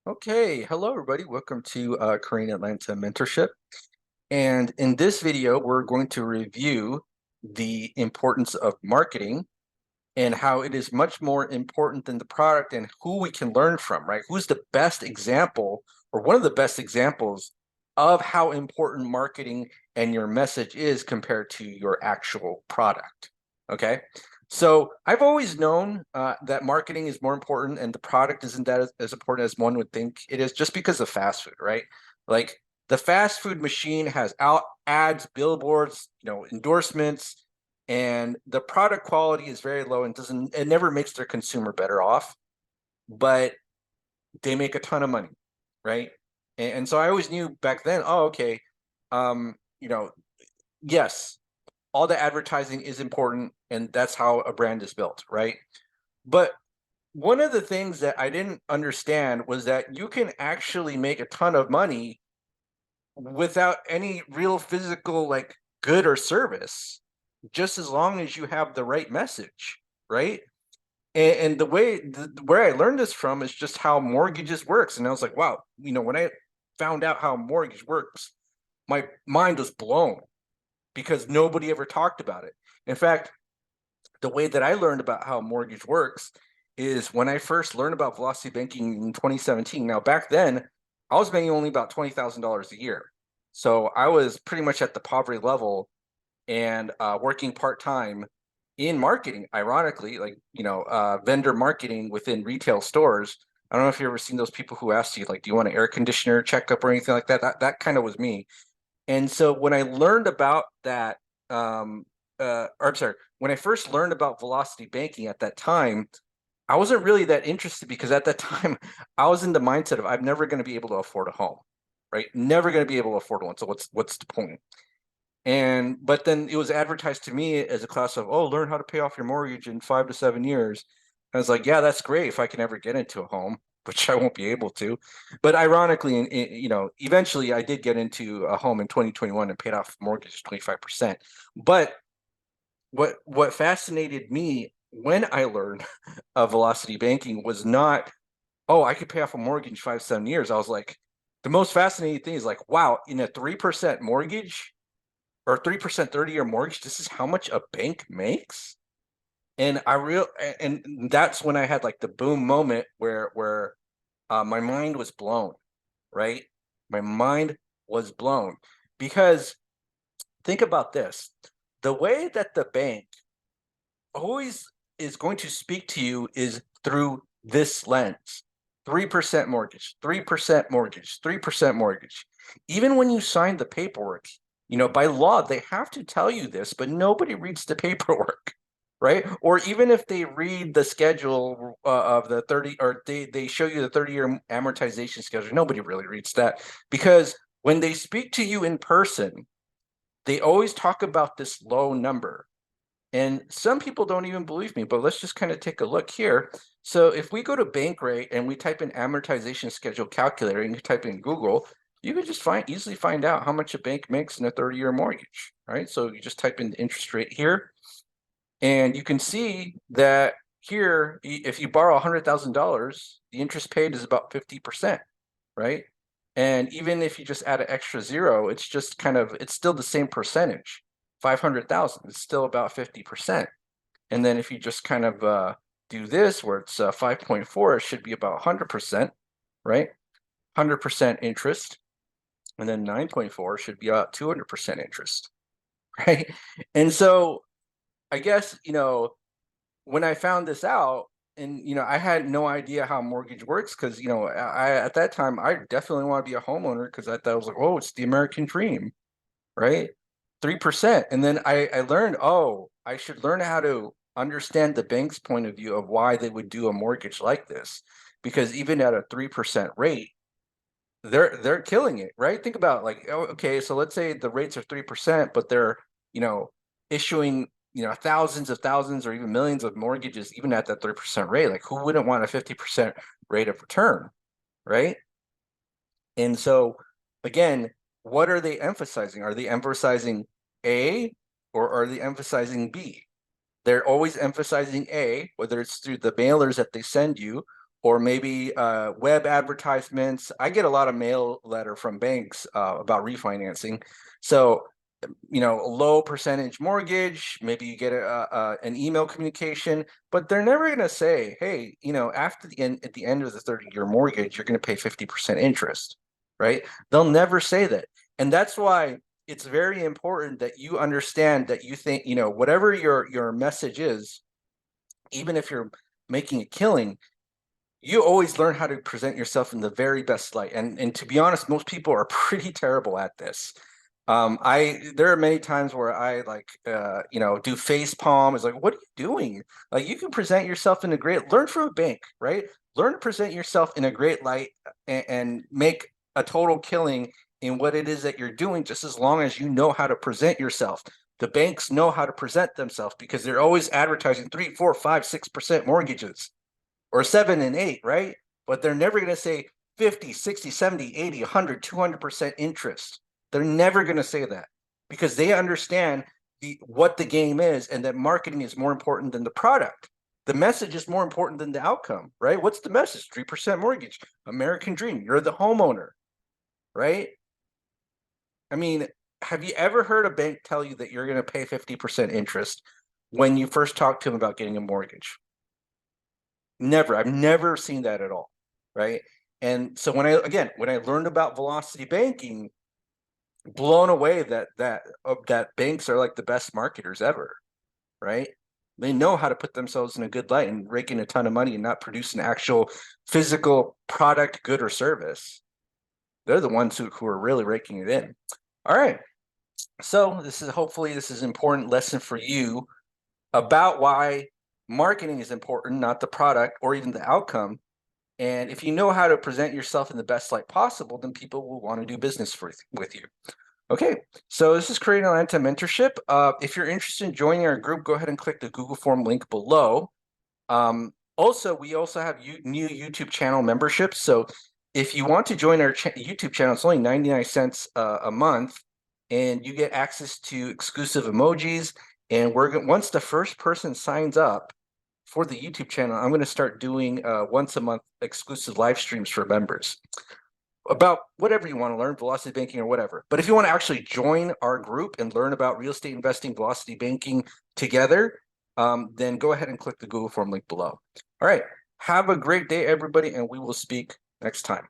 Okay, hello everybody. Welcome to Korean Atlanta Mentorship. And in this video, we're going to review the importance of marketing and how it is much more important than the product and who we can learn from, right? Who's the best example or one of the best examples of how important marketing and your message is compared to your actual product. Okay. So I've always known that marketing is more important and the product isn't that as important as one would think it is just because of fast food, right? Like the fast food machine has out ads, billboards, endorsements, and the product quality is very low and it never makes their consumer better off, but they make a ton of money, right? And so I always knew back then, oh, okay, um, you know, yes, all the advertising is important and that's how a brand is built, right? But one of the things that I didn't understand was that you can actually make a ton of money without any real physical like good or service, just as long as you have the right message, right? And where I learned this from is just how mortgages works, and I was like, wow, when I found out how mortgage works, my mind was blown because nobody ever talked about it. In fact, the way that I learned about how mortgage works is when I first learned about velocity banking in 2017. Now, back then, I was making only about $20,000 a year. So I was pretty much at the poverty level and working part time in marketing, ironically, like, vendor marketing within retail stores. I don't know if you've ever seen those people who ask you, like, do you want an air conditioner checkup or anything like that? That kind of was me. And so when I learned about that, or I'm sorry, when I first learned about velocity banking at that time, I wasn't really that interested because at that time I was in the mindset of I'm never going to be able to afford a home, right? Never going to be able to afford one. So what's the point? And but then it was advertised to me as a class of, oh, learn how to pay off your mortgage in 5 to 7 years. I was like, yeah, that's great if I can ever get into a home, which I won't be able to. But ironically, eventually I did get into a home in 2021 and paid off mortgage 25%. But what fascinated me when I learned of velocity banking was not, oh, I could pay off a mortgage in 5 to 7 years. I was like, the most fascinating thing is like, wow, in a 3% mortgage or 3% 30-year mortgage, this is how much a bank makes. And and that's when I had like the boom moment where my mind was blown, right? My mind was blown because think about this. The way that the bank always is going to speak to you is through this lens. 3% mortgage, 3% mortgage, 3% mortgage. Even when you sign the paperwork, by law, they have to tell you this, but nobody reads the paperwork, right? Or even if they read the schedule of the 30, or they show you the 30-year amortization schedule, nobody really reads that because when they speak to you in person, they always talk about this low number. And some people don't even believe me, but let's just kind of take a look here. So if we go to Bankrate and we type in amortization schedule calculator and you type in Google, you can just easily find out how much a bank makes in a 30-year mortgage, right? So you just type in the interest rate here, and you can see that here, if you borrow $100,000, the interest paid is about 50%, right? And even if you just add an extra zero, it's still the same percentage. 500,000, it's still about 50%. And then if you just kind of do this where it's 5.4, it should be about 100%, right? 100% interest. And then 9.4 should be about 200% interest, right? And so I guess, when I found this out, and I had no idea how mortgage works because I at that time I definitely want to be a homeowner because I thought I was like, oh, it's the American dream, right? 3%. And then I learned, oh, I should learn how to understand the bank's point of view of why they would do a mortgage like this. Because even at a 3% rate, they're killing it, right? Think about like, oh, okay, so let's say the rates are 3%, but they're, you know, issuing, thousands of thousands or even millions of mortgages, even at that 3% rate. Like who wouldn't want a 50% rate of return, right? And so again, what are they emphasizing? Are they emphasizing A or are they emphasizing B? They're always emphasizing A, whether it's through the mailers that they send you or maybe web advertisements. I get a lot of mail letter from banks about refinancing. So, you know, a low percentage mortgage, maybe you get an email communication, but they're never going to say, hey, you know, after the end, at the end of the 30-year mortgage, you're going to pay 50% interest, right? They'll never say that. And that's why it's very important that you understand that you think, you know, whatever your message is, even if you're making a killing, you always learn how to present yourself in the very best light. And to be honest, most people are pretty terrible at this. There are many times where I like you know, do face palm. It's like, what are you doing? Like, you can present yourself in a great, learn from a bank, right? Learn to present yourself in a great light and make a total killing in what it is that you're doing, just as long as you know how to present yourself. The banks know how to present themselves because they're always advertising 3, 4, 5, 6% mortgages, or 7 and 8, right? But they're never going to say 50, 60, 70, 80, 100, 200% interest. They're never going to say that because they understand what the game is, and that marketing is more important than the product. The message is more important than the outcome, right? What's the message? 3% mortgage, American dream. You're the homeowner, right? I mean, have you ever heard a bank tell you that you're going to pay 50% interest when you first talk to them about getting a mortgage? Never. I've never seen that at all, right? And so when I learned about velocity banking, blown away that banks are like the best marketers ever, right? They know how to put themselves in a good light and rake in a ton of money and not produce an actual physical product, good, or service. They're the ones who are really raking it in. All right. So hopefully this is an important lesson for you about why marketing is important, not the product or even the outcome. And if you know how to present yourself in the best light possible, then people will want to do business with you. Okay, so this is Creating Atlanta Mentorship. If you're interested in joining our group, go ahead and click the Google form link below. Also, we also have new YouTube channel memberships. So if you want to join our YouTube channel, it's only 99 cents a month, and you get access to exclusive emojis. And once the first person signs up for the YouTube channel, I'm going to start doing once a month exclusive live streams for members about whatever you want to learn, velocity banking or whatever. But if you want to actually join our group and learn about real estate investing, velocity banking together, then go ahead and click the Google form link below. All right. Have a great day, everybody, and we will speak next time.